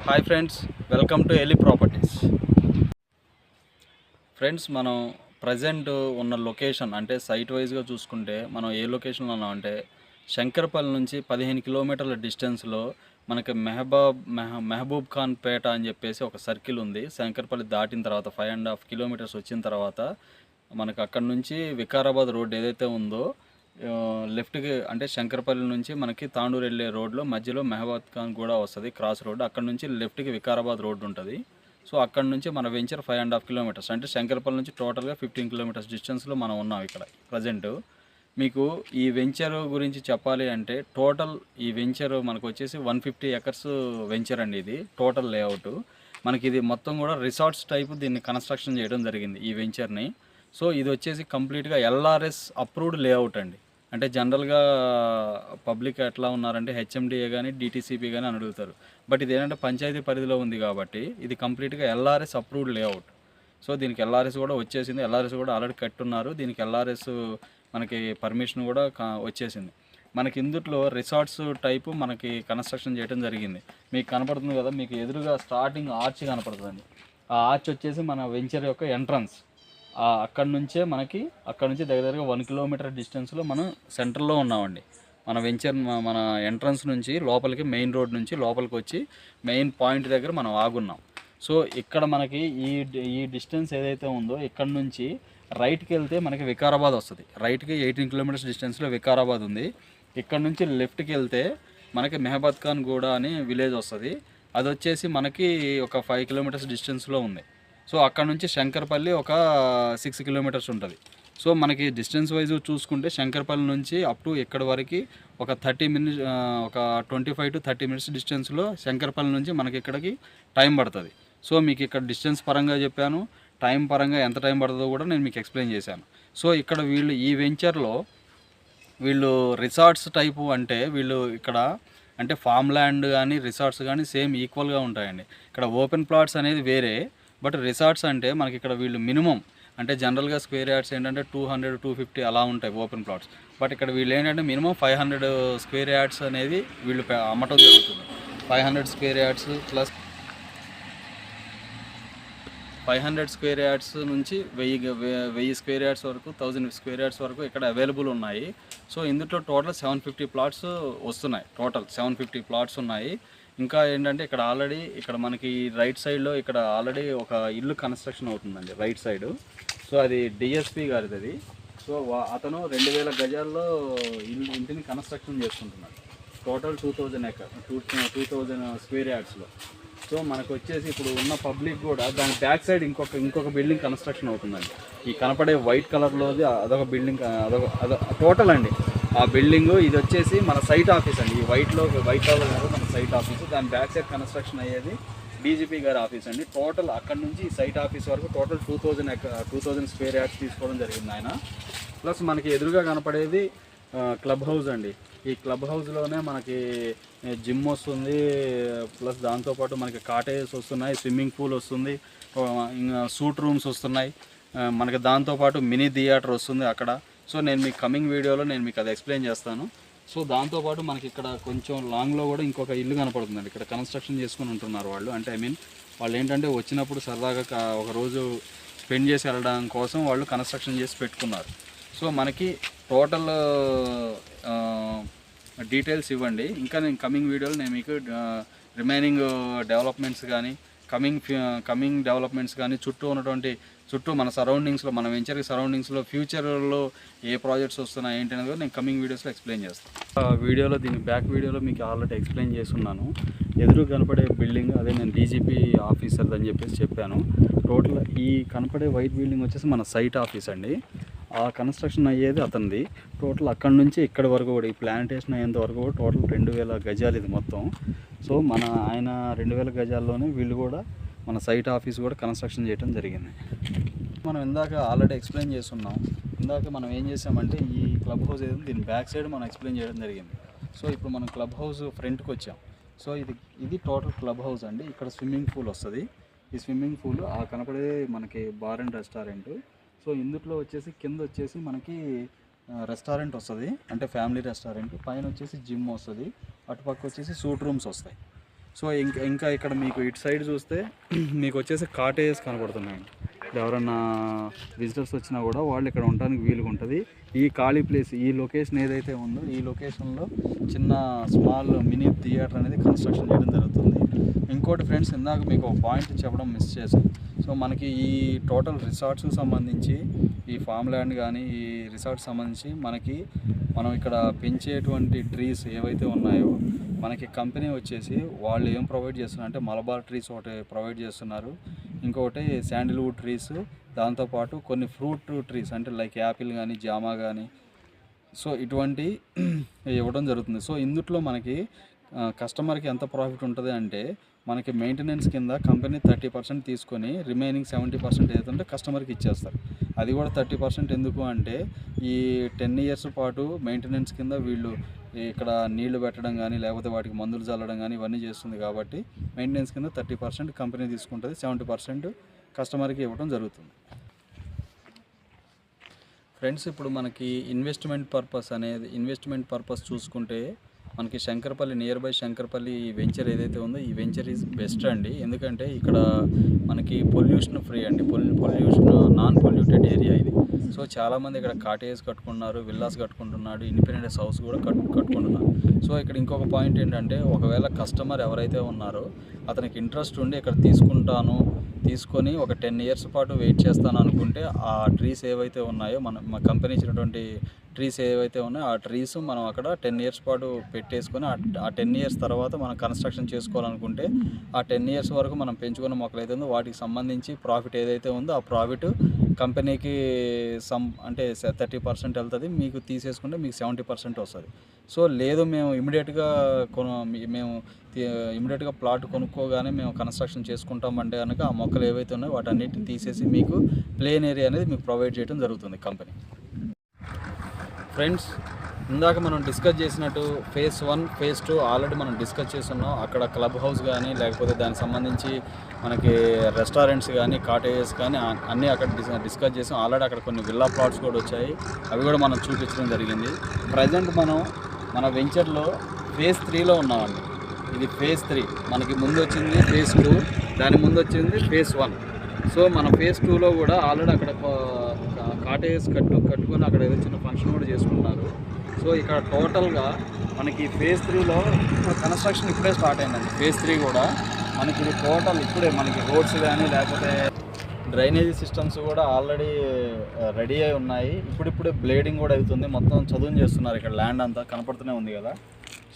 Hi friends, welcome to ఎలి properties. Friends, మనం present ఉన్న లొకేషన్ అంటే సైట్ వైజ్గా చూసుకుంటే మనం ఏ లొకేషన్లో ఉన్నామంటే శంకరపల్లి నుంచి 15 కిలోమీటర్ల డిస్టెన్స్లో మనకి మెహబూబ్ ఖాన్ పేట అని చెప్పేసి ఒక సర్కిల్ ఉంది. శంకరపల్లి దాటిన తర్వాత 5.5 కిలోమీటర్స్ వచ్చిన తర్వాత మనకు అక్కడ నుంచి వికారాబాద్ రోడ్ ఏదైతే ఉందో లెఫ్ట్కి అంటే శంకరపల్లి నుంచి మనకి తాండూరు వెళ్ళే రోడ్లో మధ్యలో మెహబూబ్ ఖాన్ కూడా వస్తుంది, క్రాస్ రోడ్. అక్కడ నుంచి లెఫ్ట్కి వికారాబాద్ రోడ్ ఉంటుంది. సో అక్కడ నుంచి మన వెంచర్ 5.5 కిలోమీటర్స్ అంటే శంకరపల్లి నుంచి టోటల్గా 15 కిలోమీటర్స్ డిస్టెన్స్లో మనం ఉన్నాం ఇక్కడ ప్రజెంట్. మీకు ఈ వెంచర్ గురించి చెప్పాలి అంటే టోటల్ ఈ వెంచర్ మనకు వచ్చేసి 150 ఎకర్స్ వెంచర్ అండి. ఇది టోటల్ లేఅవుట్ మనకి. ఇది మొత్తం కూడా రిసార్ట్స్ టైపు దీన్ని కన్స్ట్రక్షన్ చేయడం జరిగింది ఈ వెంచర్ని. సో ఇది వచ్చేసి కంప్లీట్గా ఎల్ఆర్ఎస్ అప్రూవ్డ్ లేఅవుట్ అండి. అంటే జనరల్గా పబ్లిక్ ఎట్లా ఉన్నారంటే హెచ్ఎండిఏ కానీ డిటీసీపీ కానీ అని అడుగుతారు. బట్ ఇది ఏంటంటే పంచాయతీ పరిధిలో ఉంది కాబట్టి ఇది కంప్లీట్గా ఎల్ఆర్ఎస్ అప్రూవ్డ్ లేఅవుట్. సో దీనికి ఎల్ఆర్ఎస్ కూడా వచ్చేసింది. ఎల్ఆర్ఎస్ కూడా ఆల్రెడీ కట్టున్నారు. దీనికి ఎల్ఆర్ఎస్ మనకి పర్మిషన్ కూడా వచ్చేసింది. మనకి ఇందుట్లో రిసార్ట్స్ టైపు మనకి కన్స్ట్రక్షన్ చేయడం జరిగింది. మీకు కనపడుతుంది కదా, మీకు ఎదురుగా స్టార్టింగ్ ఆర్చ్ కనపడుతుంది. ఆ ఆర్చ్ వచ్చేసి మన వెంచర్ యొక్క ఎంట్రన్స్. అక్కడ నుంచి దగ్గరగా 1 కిలోమీటర్ డిస్టెన్స్లో మనం సెంటర్లో ఉన్నామండి. మన వెంచర్ మన ఎంట్రన్స్ నుంచి లోపలికి మెయిన్ రోడ్ నుంచి లోపలికి వచ్చి మెయిన్ పాయింట్ దగ్గర మనం ఆగున్నాం. సో ఇక్కడ మనకి ఈ డిస్టెన్స్ ఏదైతే ఉందో ఇక్కడ నుంచి రైట్కి వెళ్తే మనకి వికారాబాద్ వస్తుంది. రైట్కి 18 కిలోమీటర్స్ డిస్టెన్స్లో వికారాబాద్ ఉంది. ఇక్కడ నుంచి లెఫ్ట్కి వెళ్తే మనకి మెహబూబ్ ఖాన్ గూడ అని విలేజ్ వస్తుంది. అది వచ్చేసి మనకి ఒక 5 కిలోమీటర్స్ డిస్టెన్స్లో ఉంది. సో అక్కడ నుంచి శంకరపల్లి ఒక 6 కిలోమీటర్స్ ఉంటుంది. సో మనకి డిస్టెన్స్ వైజ్ చూసుకుంటే శంకరపల్లి నుంచి అప్ టు ఇక్కడ వరకు ఒక 30 మినిట్స్, ఒక 25 to 30 మినిట్స్ డిస్టెన్స్లో శంకరపల్లి నుంచి మనకి ఇక్కడికి టైం పడుతుంది. సో మీకు ఇక్కడ డిస్టెన్స్ పరంగా చెప్పాను, టైం పరంగా ఎంత టైం పడుతుందో కూడా నేను మీకు ఎక్స్ప్లెయిన్ చేశాను. సో ఇక్కడ వీళ్ళు ఈ వెంచర్లో వీళ్ళు రిసార్ట్స్ టైపు అంటే వీళ్ళు ఇక్కడ అంటే ఫామ్ ల్యాండ్ కానీ రిసార్ట్స్ కానీ సేమ్ ఈక్వల్గా ఉంటాయండి. ఇక్కడ ఓపెన్ ప్లాట్స్ అనేది వేరే, బట్ రిసార్ట్స్ అంటే మనకి ఇక్కడ వీళ్ళు మినిమం అంటే జనరల్గా స్క్వేర్ యార్డ్స్ ఏంటంటే 200-250 అలా ఉంటాయి ఓపెన్ ప్లాట్స్. బట్ ఇక్కడ వీళ్ళు ఏంటంటే మినిమం 500 స్క్వేర్ యార్డ్స్ అనేది వీళ్ళు అమ్మటం జరుగుతుంది. 500 square yards plus 500 square yards నుంచి 1000 స్క్వేర్ యార్డ్స్ వరకు 1000 స్క్వేర్ యార్డ్స్ వరకు ఇక్కడ అవైలబుల్ ఉన్నాయి. సో ఇందులో టోటల్ 750 ప్లాట్స్ వస్తున్నాయి. టోటల్ 750 ప్లాట్స్ ఉన్నాయి. ఇంకా ఏంటంటే ఇక్కడ ఆల్రెడీ ఇక్కడ మనకి రైట్ సైడ్లో ఇక్కడ ఆల్రెడీ ఒక ఇల్లు కన్స్ట్రక్షన్ అవుతుందండి రైట్ సైడు. సో అది డిఎస్పి గారిది అది. సో అతను 2000 గజాల్లో ఇంటిని కన్స్ట్రక్షన్ చేసుకుంటున్నాడు. Total 2000 square యార్డ్స్లో. సో మనకు వచ్చేసి ఇప్పుడు ఉన్న పబ్లిక్ కూడా దాని బ్యాక్ సైడ్ ఇంకొక బిల్డింగ్ కన్స్ట్రక్షన్ అవుతుందండి. ఈ కనపడే వైట్ కలర్లోది అదొక బిల్డింగ్, అదొక టోటల్ అండి. ఆ బిల్డింగ్ ఇది వచ్చేసి మన సైట్ ఆఫీస్ అండి. ఈ వైట్ కలర్ మన సైట్ ఆఫీసు. దాని బ్యాక్ సైడ్ కన్స్ట్రక్షన్ అయ్యేది డీజీపీ గారి ఆఫీస్ అండి. టోటల్ అక్కడ నుంచి సైట్ ఆఫీస్ వరకు టోటల్ 2000 స్క్వేర్ యార్డ్స్ తీసుకోవడం జరిగింది ఆయన. ప్లస్ మనకి ఎదురుగా కనపడేది క్లబ్ హౌస్ అండి. ఈ క్లబ్ హౌస్లోనే మనకి జిమ్ వస్తుంది, ప్లస్ దాంతోపాటు మనకి కాటేజెస్ వస్తున్నాయి, స్విమ్మింగ్ పూల్ వస్తుంది, సూట్ రూమ్స్ వస్తున్నాయి, మనకి దాంతోపాటు మినీ థియేటర్ వస్తుంది అక్కడ. సో నేను మీకు కమింగ్ వీడియోలో నేను మీకు అది ఎక్స్ప్లెయిన్ చేస్తాను. సో దాంతోపాటు మనకి ఇక్కడ కొంచెం లాంగ్లో కూడా ఇంకొక ఇల్లు కనపడుతుందండి. ఇక్కడ కన్స్ట్రక్షన్ చేసుకుని ఉంటున్నారు వాళ్ళు. అంటే వాళ్ళు ఏంటంటే వచ్చినప్పుడు సరదాగా ఒక రోజు స్పెండ్ చేసి వెళ్ళడం కోసం వాళ్ళు కన్స్ట్రక్షన్ చేసి పెట్టుకున్నారు. సో మనకి టోటల్ డీటెయిల్స్ ఇవ్వండి. ఇంకా నేను కమింగ్ వీడియోలో నేను మీకు రిమైనింగ్ డెవలప్మెంట్స్ కానీ కమింగ్ డెవలప్మెంట్స్ కానీ చుట్టూ మన సరౌండింగ్స్లో మన వెంచర్ సరౌండింగ్స్లో ఫ్యూచర్లో ఏ ప్రాజెక్ట్స్ వస్తున్నాయి ఏంటి అనేది నేను కమింగ్ వీడియోస్లో ఎక్స్ప్లెయిన్ చేస్తాను. వీడియోలో దీని బ్యాక్ వీడియోలో మీకు ఆల్రెడీ ఎక్స్ప్లెయిన్ చేస్తున్నాను. ఎదురు కనపడే బిల్డింగ్ అదే నేను డీజీపీ ఆఫీసర్ అని చెప్పాను. టోటల్ ఈ కనపడే వైట్ బిల్డింగ్ వచ్చేసి మన సైట్ ఆఫీస్ అండి. ఆ కన్స్ట్రక్షన్ అయ్యేది అతనిది. టోటల్ అక్కడ నుంచి ఇక్కడ వరకు కూడా ఈ ప్లాంటేషన్ అయ్యేంత వరకు కూడా టోటల్ 2000 గజాలు ఇది మొత్తం. సో ఆయన 2000 గజాల్లోనే వీళ్ళు కూడా మన సైట్ ఆఫీస్ కూడా కన్స్ట్రక్షన్ చేయడం జరిగింది. మనం ఇందాక ఆల్రెడీ ఎక్స్ప్లెయిన్ చేస్తున్నాం. ఇందాక మనం ఏం చేసామంటే ఈ క్లబ్ హౌస్ ఏదో దీని బ్యాక్ సైడ్ మనం ఎక్స్ప్లెయిన్ చేయడం జరిగింది. సో ఇప్పుడు మనం క్లబ్ హౌస్ ఫ్రంట్కి వచ్చాం. సో ఇది టోటల్ క్లబ్ హౌస్ అండి. ఇక్కడ స్విమ్మింగ్ పూల్ వస్తుంది. ఈ స్విమ్మింగ్ పూల్ ఆ కనపడే మనకి బార్ అండ్ రెస్టారెంట్. సో ఇందులో వచ్చేసి కింద వచ్చేసి మనకి రెస్టారెంట్ వస్తుంది, అంటే ఫ్యామిలీ రెస్టారెంట్. పైన వచ్చేసి జిమ్ వస్తుంది, అటుపక్క వచ్చేసి సూట్ రూమ్స్ వస్తాయి. సో ఇంకా ఇక్కడ మీకు ఇటు సైడ్ చూస్తే మీకు వచ్చేసి కాటేజెస్ కనబడుతున్నాయండి. ఎవరన్నా విజిటర్స్ వచ్చినా కూడా వాళ్ళు ఇక్కడ ఉండడానికి వీలుగా ఉంటుంది. ఈ ఖాళీ ప్లేస్, ఈ లొకేషన్ ఏదైతే ఉందో ఈ లొకేషన్లో చిన్న స్మాల్ మినీ థియేటర్ అనేది కన్స్ట్రక్షన్ చేయడం జరుగుతుంది. ఇంకోటి ఫ్రెండ్స్, ఇందాక మీకు ఒక పాయింట్ చెప్పడం మిస్ చేశాను. సో మనకి ఈ టోటల్ రిసార్ట్స్కి సంబంధించి, ఈ ఫామ్ ల్యాండ్ కానీ ఈ రిసార్ట్స్ సంబంధించి మనం ఇక్కడ పెంచేటువంటి ట్రీస్ ఏవైతే ఉన్నాయో మనకి కంపెనీ వచ్చేసి వాళ్ళు ఏం ప్రొవైడ్ చేస్తున్నారు అంటే మలబార్ ట్రీస్ ఒకటి ప్రొవైడ్ చేస్తున్నారు, ఇంకొకటి శాండిల్వుడ్ ట్రీస్, దాంతోపాటు కొన్ని ఫ్రూట్ ట్రీస్ అంటే లైక్ యాపిల్ కానీ జామా కానీ సో ఇటువంటి ఇవ్వడం జరుగుతుంది. సో ఇందుట్లో మనకి కస్టమర్కి ఎంత ప్రాఫిట్ ఉంటుంది అంటే మనకి మెయింటెనెన్స్ కింద కంపెనీ 30% తీసుకొని రిమైనింగ్ 70% ఏదైతే కస్టమర్కి ఇచ్చేస్తారు. అది కూడా 30% ఎందుకు అంటే ఈ 10 years పాటు మెయింటెనెన్స్ కింద వీళ్ళు ఇక్కడ నీళ్లు పెట్టడం కానీ లేకపోతే వాటికి మందులు చల్లడం కానీ ఇవన్నీ చేస్తుంది కాబట్టి మెయింటెనెన్స్ కింద 30% కంపెనీ తీసుకుంటుంది, 70% కస్టమర్కి ఇవ్వడం జరుగుతుంది. ఫ్రెండ్స్, ఇప్పుడు మనకి ఇన్వెస్ట్మెంట్ పర్పస్ చూసుకుంటే మనకి Shankarpally, near by Shankarpally venture ఏదైతే ఉందో ఈ వెంచర్ ఈజ్ బెస్ట్ అండి. ఎందుకంటే ఇక్కడ మనకి పొల్యూషన్ ఫ్రీ అండి, నాన్ పొల్యూటెడ్ ఏరియా ఇది. సో చాలామంది ఇక్కడ కాటేజ్ కట్టుకున్నారు, విల్లాస్ కట్టుకుంటున్నాడు, ఇండిపెండెన్స్ హౌస్ కూడా కట్టుకుంటున్నారు. సో ఇక్కడ ఇంకొక పాయింట్ ఏంటంటే ఒకవేళ కస్టమర్ ఎవరైతే ఉన్నారో అతనికి ఇంట్రెస్ట్ ఉండి ఇక్కడ తీసుకొని ఒక 10 years పాటు వెయిట్ చేస్తాను అనుకుంటే ఆ ట్రీస్ ఏవైతే ఉన్నాయో మా కంపెనీ ఇచ్చినటువంటి ట్రీస్ ఏవైతే ఉన్నాయో ఆ ట్రీస్ మనం అక్కడ 10 years పాటు పెట్టేసుకొని ఆ 10 years తర్వాత మనం కన్స్ట్రక్షన్ చేసుకోవాలనుకుంటే ఆ 10 years వరకు మనం పెంచుకున్న మొక్కలు అయితే ఉందో వాటికి సంబంధించి ప్రాఫిట్ ఏదైతే ఉందో ఆ ప్రాఫిట్ కంపెనీకి అంటే 30% వెళ్తుంది, మీకు తీసేసుకుంటే మీకు 70% వస్తుంది. సో లేదు మేము ఇమీడియట్గా ప్లాట్ కొనుక్కోగానే మేము కన్స్ట్రక్షన్ చేసుకుంటామంటే కనుక ఆ మొక్కలు ఏవైతే ఉన్నాయో వాటన్నిటిని తీసేసి మీకు ప్లేన్ ఏరియా అనేది మీకు ప్రొవైడ్ చేయడం జరుగుతుంది కంపెనీ. ఫ్రెండ్స్, ఇందాక మనం డిస్కస్ చేసినట్టు phase 1, phase 2 ఆల్రెడీ మనం డిస్కస్ చేస్తున్నాం. అక్కడ క్లబ్ హౌస్ కానీ లేకపోతే దానికి సంబంధించి మనకి రెస్టారెంట్స్ కానీ కాటేజెస్ కానీ అన్నీ అక్కడ డిస్కస్ చేసాం. ఆల్రెడీ అక్కడ కొన్ని విల్లా ప్లాట్స్ కూడా వచ్చాయి, అవి కూడా మనం చూపించడం జరిగింది. ప్రజెంట్ మనం మన వెంచర్లో phase 3లో ఉన్నామండి. ఇది phase 3, మనకి ముందు వచ్చింది phase 2, దాని ముందు వచ్చింది phase 1. సో మన phase 2లో కూడా ఆల్రెడీ అక్కడ కాటేజెస్ కట్టుకొని అక్కడ ఏదో చిన్న ఫంక్షన్ కూడా చేసుకున్నారు. సో ఇక్కడ టోటల్గా మనకి phase 3లో ఇప్పుడు కన్స్ట్రక్షన్ ఇప్పుడే స్టార్ట్ అయిందండి. phase 3 కూడా మనకి టోటల్ ఇప్పుడే మనకి రోడ్స్ కానీ లేకపోతే డ్రైనేజీ సిస్టమ్స్ కూడా ఆల్రెడీ రెడీ అయి ఉన్నాయి. ఇప్పుడిప్పుడే బ్లేడింగ్ కూడా అవుతుంది, మొత్తం చదువు చేస్తున్నారు. ఇక్కడ ల్యాండ్ అంతా కనపడుతూనే ఉంది కదా.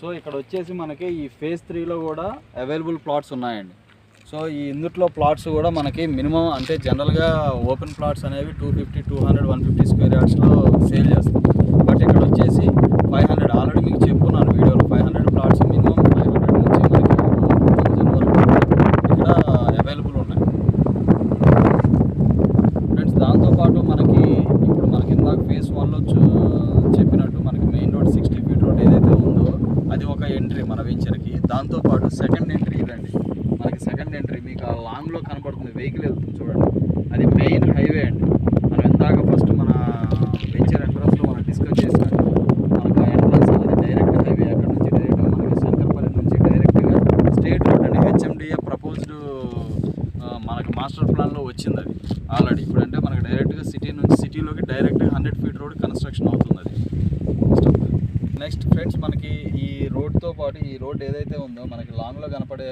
సో ఇక్కడ వచ్చేసి మనకి ఈ phase 3లో కూడా అవైలబుల్ ప్లాట్స్ ఉన్నాయండి. సో ఈ ఇందుట్లో ప్లాట్స్ కూడా మనకి మినిమం అంటే జనరల్గా ఓపెన్ ప్లాట్స్ అనేవి 250, 200, 150 square yardsలో సేల్ చేస్తాం. బట్ ఇక్కడ వచ్చేసి 500 ఆల్రెడీ మీకు చెప్పుకున్నాను వీడియోలో, 500 ప్లాట్స్ మినిమం 500 నుంచి మనకి 1000 వరకు ఇక్కడ అవైలబుల్ ఉన్నాయి ఫ్రెండ్స్. దాంతోపాటు మనకి ఇప్పుడు మనకి ఇందాక phase 1లో చెప్పినట్టు మనకి మెయిన్ రోడ్ 60 feet రోడ్ ఏదైతే ఉందో అది ఒక ఎంట్రీ మన వెంచర్కి. దాంతోపాటు సెకండ్ ఎంట్రీ ఇదండి, మనకి సెకండ్ ఎంట్రీ మీకు ఆ లాంగ్లో కనపడుతుంది వెహికల్ వెళ్తుంది చూడండి, అది మెయిన్ హైవే అండి. మనం ఇందాక ఫస్ట్ మన వెంచర్ ఎంట్రన్స్లో మనం డిస్కస్ చేసినట్టు మనకు ఎంట్రన్స్ అది డైరెక్ట్ హైవే. అక్కడ నుంచి డైరెక్ట్గా మనకి శంకరపల్లి నుంచి డైరెక్ట్గా స్టేట్ రోడ్ అండి. హెచ్ఎండిఏ ప్రపోజ్డ్ మనకి మాస్టర్ ప్లాన్లో వచ్చింది అది ఆల్రెడీ. ఇప్పుడు అంటే మనకి డైరెక్ట్గా సిటీలోకి డైరెక్ట్గా 100 feet రోడ్ కన్స్ట్రక్షన్ అవుతుంది అది. నెక్స్ట్ ఫ్రెండ్స్, మనకి ఈ రోడ్తో పాటు ఈ రోడ్ ఏదైతే ఉందో మనకి లాంగ్లో కనపడే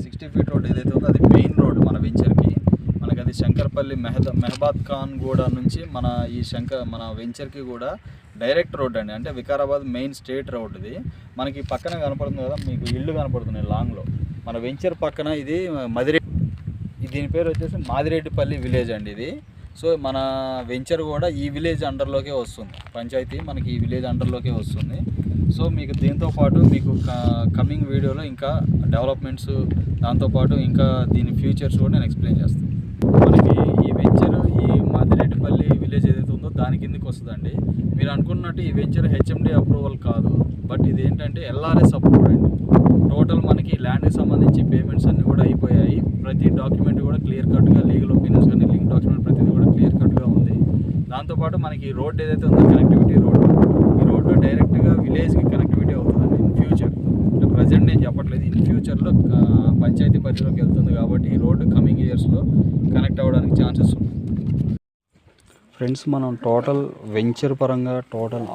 60 feet రోడ్ ఏదైతే ఉందో అది మెయిన్ రోడ్ మన వెంచర్కి. మనకి అది శంకరపల్లి మెహబాద్ ఖాన్ గూడ నుంచి మన వెంచర్కి కూడా డైరెక్ట్ రోడ్ అండి. అంటే వికారాబాద్ మెయిన్ స్టేట్ రోడ్ ఇది. మనకి పక్కన కనపడుతుంది కదా మీకు ఇల్లు కనపడుతున్నాయి లాంగ్లో. మన వెంచర్ పక్కన ఇది దీని పేరు వచ్చేసి మాదిరెడ్డిపల్లి విలేజ్ అండి ఇది. సో మన వెంచర్ కూడా ఈ విలేజ్ అండర్లోకే వస్తుంది, పంచాయతీ మనకి ఈ విలేజ్ అండర్లోకే వస్తుంది. సో మీకు దీంతోపాటు మీకు కమింగ్ వీడియోలో ఇంకా డెవలప్మెంట్స్ దాంతోపాటు ఇంకా దీని ఫ్యూచర్స్ కూడా నేను ఎక్స్ప్లెయిన్ చేస్తాను. మనకి ఈ వెంచర్ ఈ మాదిరెడ్డిపల్లి విలేజ్ ఏదైతే ఉందో దాని కిందకి వస్తుందండి. మీరు అనుకున్నట్టు ఈ వెంచర్ హెచ్ఎండి అప్రూవల్ కాదు, బట్ ఇది ఏంటంటే ఎల్ఆర్ఎస్ అప్రూవ్డ్ అండి. టోటల్ మనకి ల్యాండ్కి సంబంధించి పేమెంట్స్ అన్నీ కూడా అయిపోయాయి. ప్రతి డాక్యుమెంట్ కూడా క్లియర్ కట్గా, లీగల్ ఒపీనియన్స్ కానీ లింక్ డాక్యుమెంట్ ప్రతిదీ కూడా క్లియర్ కట్గా ఉంది. దాంతోపాటు మనకి ఈ రోడ్ ఏదైతే ఉందో కనెక్టివిటీ రోడ్, ఈ రోడ్డు డైరెక్ట్గా విలేజ్కి కనెక్టివిటీ అవుతుందండి ఇన్ ఫ్యూచర్. అంటే ప్రజెంట్ నేను చెప్పట్లేదు, ఇన్ ఫ్యూచర్లో పంచాయతీ పరిధిలోకి వెళ్తుంది కాబట్టి ఈ రోడ్డు కమింగ్ ఇయర్స్లో కనెక్ట్ అవ్వడానికి ఛాన్సెస్ ఉంది. ఫ్రెండ్స్, మనం టోటల్ వెంచర్ పరంగా టోటల్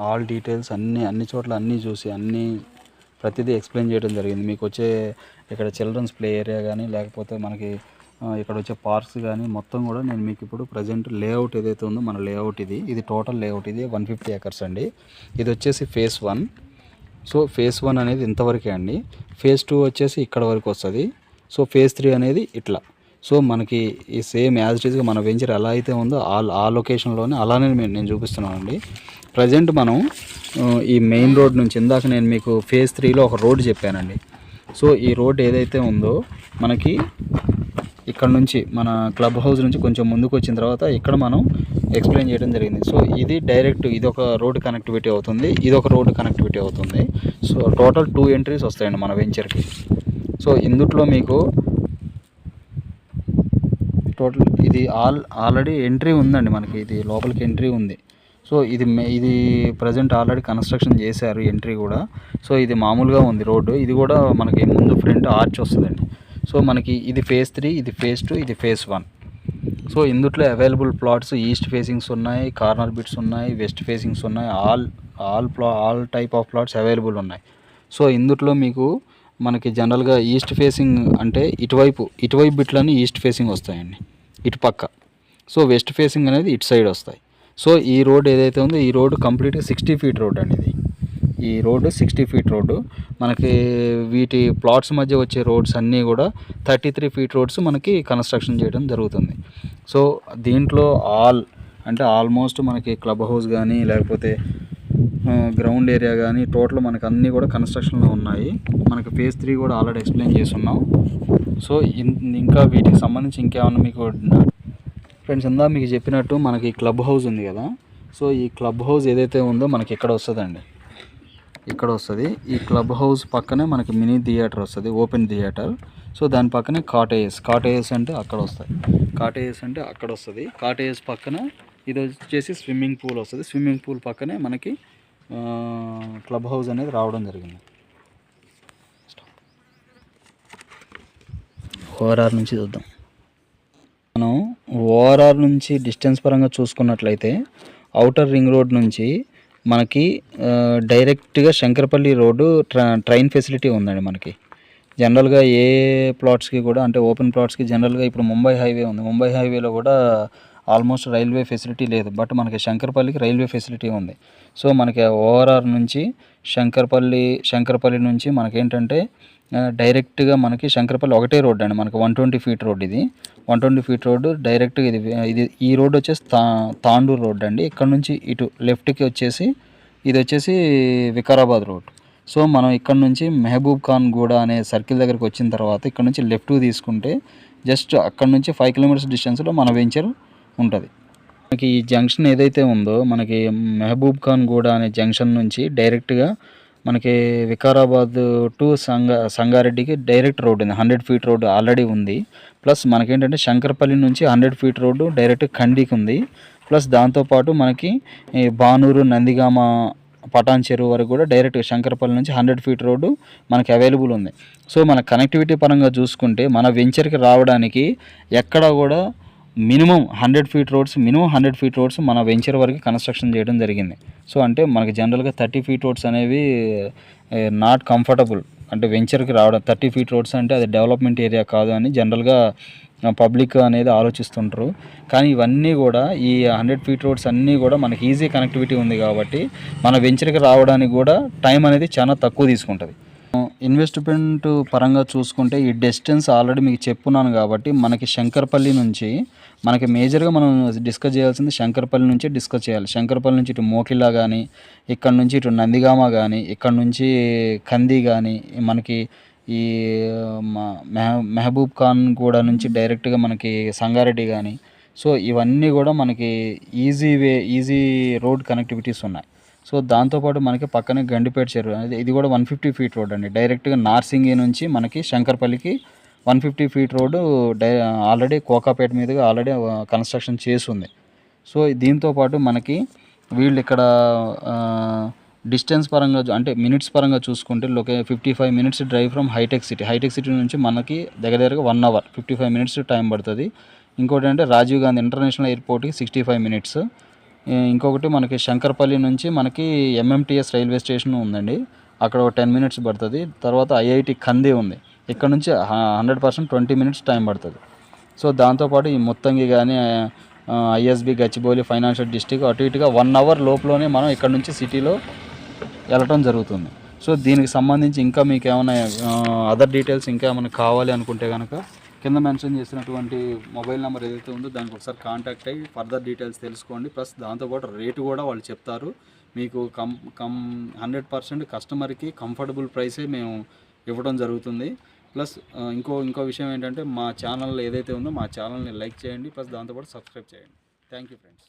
ఆల్ డీటెయిల్స్ అన్ని చోట్ల అన్నీ చూసి ప్రతిదీ ఎక్స్ప్లెయిన్ చేయడం జరిగింది. మీకు వచ్చే ఇక్కడ చిల్డ్రన్స్ ప్లే ఏరియా కానీ లేకపోతే మనకి ఇక్కడ వచ్చే పార్క్స్ కానీ మొత్తం కూడా నేను మీకు ఇప్పుడు ప్రజెంట్ లేఅవుట్ ఏదైతే ఉందో మన లేఅవుట్ ఇది టోటల్ లేఅవుట్ ఇది 150 acres అండి. ఇది వచ్చేసి phase 1. సో phase 1 అనేది ఇంతవరకే అండి. phase 2 వచ్చేసి ఇక్కడ వరకు వస్తుంది. సో phase 3 అనేది ఇట్లా. సో మనకి ఈ సేమ్ యాజ్ ఇట్ ఈస్గా మన వెంచర్ ఎలా అయితే ఉందో ఆ లొకేషన్లోనే అలానే నేను చూపిస్తున్నాను అండి. ప్రజెంట్ మనం ఈ మెయిన్ రోడ్ నుంచి ఇందాక నేను మీకు phase 3లో ఒక రోడ్ చెప్పానండి. సో ఈ రోడ్ ఏదైతే ఉందో మనకి ఇక్కడ నుంచి మన క్లబ్ హౌస్ నుంచి కొంచెం ముందుకు వచ్చిన తర్వాత ఇక్కడ మనం ఎక్స్ప్లెయిన్ చేయడం జరిగింది. సో ఇది డైరెక్ట్ ఇది ఒక రోడ్ కనెక్టివిటీ అవుతుంది, ఇది ఒక రోడ్ కనెక్టివిటీ అవుతుంది. సో టోటల్ 2 ఎంట్రీస్ వస్తాయండి మన వెంచర్కి. సో ఇందుట్లో మీకు టోటల్ ఇది ఆల్రెడీ ఎంట్రీ ఉందండి, మనకి ఇది లోపలికి ఎంట్రీ ఉంది. సో ఇది ప్రజెంట్ ఆల్రెడీ కన్స్ట్రక్షన్ చేశారు ఎంట్రీ కూడా. సో ఇది మామూలుగా ఉంది రోడ్డు. ఇది కూడా మనకి ముందు ఫ్రంట్ ఆర్చ్ వస్తుందండి. సో మనకి ఇది phase 3, ఇది phase 2, ఇది phase 1. సో ఇందుట్లో అవైలబుల్ ప్లాట్స్ ఈస్ట్ ఫేసింగ్స్ ఉన్నాయి, కార్నర్ బిట్స్ ఉన్నాయి, వెస్ట్ ఫేసింగ్స్ ఉన్నాయి, all type of plots available ఉన్నాయి. సో ఇందుట్లో మీకు మనకి జనరల్గా ఈస్ట్ ఫేసింగ్ అంటే ఇటువైపు బిట్లన్నీ ఈస్ట్ ఫేసింగ్ వస్తాయండి, ఇటు పక్క. సో వెస్ట్ ఫేసింగ్ అనేది ఇటు సైడ్ వస్తాయి. సో ఈ రోడ్ ఏదైతే ఉందో ఈ రోడ్డు కంప్లీట్గా 60 feet రోడ్ అండి. ఈ రోడ్డు 60 feet రోడ్డు. మనకి వీటి ప్లాట్స్ మధ్య వచ్చే రోడ్స్ అన్నీ కూడా 33 feet రోడ్స్ మనకి కన్స్ట్రక్షన్ చేయడం జరుగుతుంది. సో దీంట్లో ఆల్మోస్ట్ మనకి క్లబ్ హౌస్ కానీ లేకపోతే గ్రౌండ్ ఏరియా కానీ టోటల్ మనకి అన్నీ కూడా కన్స్ట్రక్షన్లో ఉన్నాయి. మనకి phase 3 కూడా ఆల్రెడీ ఎక్స్ప్లెయిన్ చేస్తున్నాం. సో ఇంకా వీటికి సంబంధించి ఇంకేమన్నా మీకు ఫ్రెండ్స్ ఇందా మీకు చెప్పినట్టు మనకి క్లబ్ హౌస్ ఉంది కదా. సో ఈ క్లబ్ హౌస్ ఏదైతే ఉందో మనకి ఇక్కడ వస్తుందండి, ఇక్కడ వస్తుంది. ఈ క్లబ్ హౌస్ పక్కనే మనకి మినీ థియేటర్ వస్తుంది, ఓపెన్ థియేటర్. సో దాని పక్కనే కాటేజెస్ అంటే అక్కడ వస్తాయి, కాటేజెస్ పక్కన ఇది వచ్చేసి స్విమ్మింగ్ పూల్ వస్తుంది. స్విమ్మింగ్ పూల్ పక్కనే మనకి క్లబ్ హౌస్ అనేది రావడం జరిగింది. ఓఆర్ఆర్ నుంచి చూద్దాం. మనం ఓఆర్ఆర్ నుంచి డిస్టెన్స్ పరంగా చూసుకున్నట్లయితే ఔటర్ రింగ్ రోడ్ నుంచి మనకి డైరెక్ట్గా శంకరపల్లి రోడ్డు ట్రైన్ ఫెసిలిటీ ఉందండి. మనకి జనరల్గా ఏ ప్లాట్స్కి కూడా అంటే ఓపెన్ ప్లాట్స్కి జనరల్గా ఇప్పుడు ముంబై హైవే ఉంది, ముంబై హైవేలో కూడా ఆల్మోస్ట్ రైల్వే ఫెసిలిటీ లేదు, బట్ మనకి శంకరపల్లికి రైల్వే ఫెసిలిటీ ఉంది. సో మనకి ఓఆర్ఆర్ నుంచి శంకరపల్లి నుంచి మనకేంటంటే డైరెక్ట్గా మనకి శంకరపల్లి ఒకటే రోడ్ అండి. మనకి 120 feet రోడ్, ఇది 120 feet రోడ్డు డైరెక్ట్గా ఇది ఈ రోడ్ వచ్చేసి తాండూరు రోడ్ అండి. ఇక్కడ నుంచి ఇటు లెఫ్ట్కి వచ్చేసి ఇది వచ్చేసి వికారాబాద్ రోడ్. సో మనం ఇక్కడ నుంచి మహబూబ్ ఖాన్ గూడ అనే సర్కిల్ దగ్గరికి వచ్చిన తర్వాత ఇక్కడ నుంచి లెఫ్ట్ తీసుకుంటే జస్ట్ అక్కడ నుంచి 5 kilometers డిస్టెన్స్లో మన వెంచర్ ఉంటుంది. మనకి ఈ జంక్షన్ ఏదైతే ఉందో మనకి మహబూబ్ ఖాన్ గూడ అనే జంక్షన్ నుంచి డైరెక్ట్గా మనకి వికారాబాద్ టు సంగారెడ్డికి డైరెక్ట్ రోడ్ ఉంది, 100 feet రోడ్డు ఆల్రెడీ ఉంది. ప్లస్ మనకేంటంటే శంకరపల్లి నుంచి 100 feet రోడ్డు డైరెక్ట్ ఖండీకి ఉంది. ప్లస్ దాంతోపాటు మనకి బానూరు, నందిగామ, పటాన్ చెరువు వరకు కూడా డైరెక్ట్ శంకరపల్లి నుంచి 100 feet రోడ్డు మనకి అవైలబుల్ ఉంది. సో మన కనెక్టివిటీ పరంగా చూసుకుంటే మన వెంచర్కి రావడానికి ఎక్కడ కూడా మినిమం 100 feet రోడ్స్ మన వెంచర్ వరకు కన్స్ట్రక్షన్ చేయడం జరిగింది. సో అంటే మనకి జనరల్గా 30 feet రోడ్స్ అనేవి నాట్ కంఫర్టబుల్, అంటే వెంచర్కి రావడం 30 feet రోడ్స్ అంటే అది డెవలప్మెంట్ ఏరియా కాదు అని జనరల్గా పబ్లిక్ అనేది ఆలోచిస్తుంటారు. కానీ ఇవన్నీ కూడా ఈ 100 feet రోడ్స్ అన్నీ కూడా మనకి ఈజీ కనెక్టివిటీ ఉంది కాబట్టి మన వెంచర్కి రావడానికి కూడా టైం అనేది చాలా తక్కువ తీసుకుంటుంది. ఇన్వెస్ట్మెంట్ పరంగా చూసుకుంటే ఈ డిస్టెన్స్ ఆల్రెడీ మీకు చెప్పున్నాను కాబట్టి మనకి శంకరపల్లి నుంచి మనకి మేజర్గా మనం డిస్కస్ చేయాల్సింది శంకరపల్లి నుంచి డిస్కస్ చేయాలి. శంకరపల్లి నుంచి ఇటు మోకిలా కానీ, ఇక్కడ నుంచి ఇటు నందిగామ కానీ, ఇక్కడ నుంచి కంది కానీ, మనకి ఈ మహబూబ్ ఖాన్ కూడా నుంచి డైరెక్ట్గా మనకి సంగారెడ్డి కానీ. సో ఇవన్నీ కూడా మనకి ఈజీ రోడ్ కనెక్టివిటీస్ ఉన్నాయి. సో దాంతోపాటు మనకి పక్కనే గండిపేట చెరువు అనేది ఇది కూడా 150 feet రోడ్ అండి. డైరెక్ట్గా నార్సింగి నుంచి మనకి శంకరపల్లికి 150 feet రోడ్డు ఆల్రెడీ కోకాపేట మీదుగా ఆల్రెడీ కన్స్ట్రక్షన్ చేసి ఉంది. సో దీంతోపాటు మనకి వీళ్ళు ఇక్కడ డిస్టెన్స్ పరంగా అంటే మినిట్స్ పరంగా చూసుకుంటే 55 minutes drive from Hitec City నుంచి మనకి దగ్గరగా 1 అవర్ 55 మినిట్స్ టైం పడుతుంది. ఇంకోటి అంటే రాజీవ్ గాంధీ ఇంటర్నేషనల్ ఎయిర్పోర్ట్కి 65 మినిట్స్. ఇంకొకటి మనకి శంకర్పల్లి నుంచి మనకి ఎంఎంటీఎస్ రైల్వే స్టేషన్ ఉందండి, అక్కడ ఒక 10 మినిట్స్ పడుతుంది. తర్వాత ఐఐటి కంది ఉంది, ఇక్కడ నుంచి 100% 20 మినిట్స్ టైం పడుతుంది. సో దాంతోపాటు ఈ ముత్తంగి కానీ ఐఎస్బి గచ్చిబౌలి ఫైనాన్షియల్ డిస్ట్రిక్ట్ అటు ఇటుగా 1 అవర్ లోపలనే మనం ఇక్కడ నుంచి సిటీలో వెళ్ళటం జరుగుతుంది. సో దీనికి సంబంధించి ఇంకా మీకు ఏమైనా అదర్ డీటెయిల్స్ ఇంకా ఏమైనా కావాలి అనుకుంటే కనుక కింద మెన్షన్ చేసినటువంటి మొబైల్ నెంబర్ ఏదైతే ఉందో దానికి ఒకసారి కాంటాక్ట్ అయ్యి ఫర్దర్ డీటెయిల్స్ తెలుసుకోండి. ప్లస్ దాంతోపాటు రేటు కూడా వాళ్ళు చెప్తారు మీకు. 100% కస్టమర్కి కంఫర్టబుల్ ప్రైసే మేము ఇవ్వడం జరుగుతుంది. ప్లస్ ఇంకో విషయం ఏంటంటే మా ఛానల్ ఏదైతే ఉందో మా ఛానల్ని లైక్ చేయండి, ప్లస్ దాంతోపాటు సబ్స్క్రైబ్ చేయండి. Thank you friends.